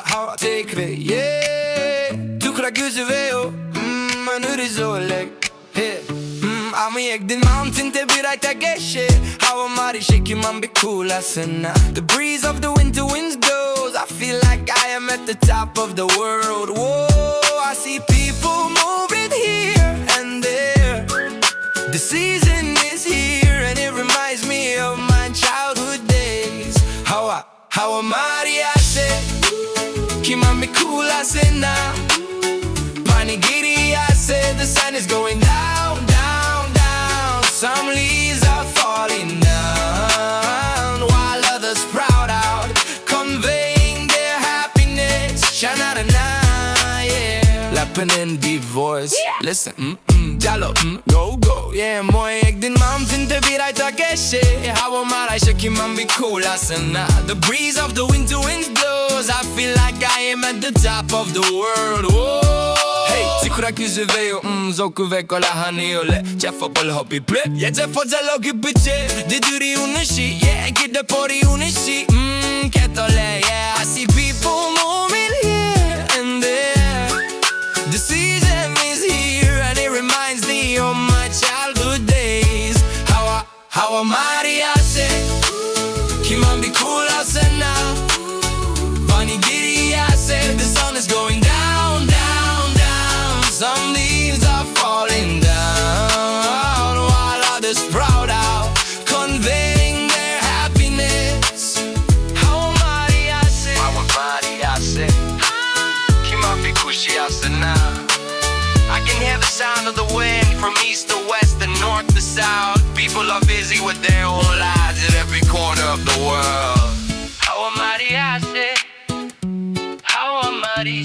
Hawa tekve yeah Tukra gözü ve o Manuriz oleg Hey Ami egdin mountain te birajta geshe Hawa mari shaking man be cool asena The breeze of the winter winds blows I feel like I am at the top of the world Whoa I see people moving here and there The season is here and it reminds me of my childhood days Hawa mari ase Kiman be cool asena Panigiri ase The sun is going down, down, down Some leaves are falling down While others proud out Conveying their happiness Sha-na-na-na, yeah Lapping in deep voice Listen, Jalo, go, go Yeah, moy egdin mountain te birajta geshe Hawa maray shaking man be cool asena The breeze of the winter winds blows I feel like I am at the top of the world Whoa Sikura kysyveo, zoku veko lahani ole Jeffo pol hopi ple, yeah Jeffo jalogi piche Diduri unishi, yeah Gidde pori unishi, ketole, yeah I see people moving here and there The season is here and it reminds me of my childhood days Hawa mari ase Kiman be cool ase now Vanigiri ase The sun is going down, down, down Some leaves are falling down While others proud out Conveying their happiness Hawa mari ase Kiman be kushi ase now I can hear the sound of the wind from east to west and north to south People are busy with their own lives at every corner of the world Hawa mari ase Hawa mari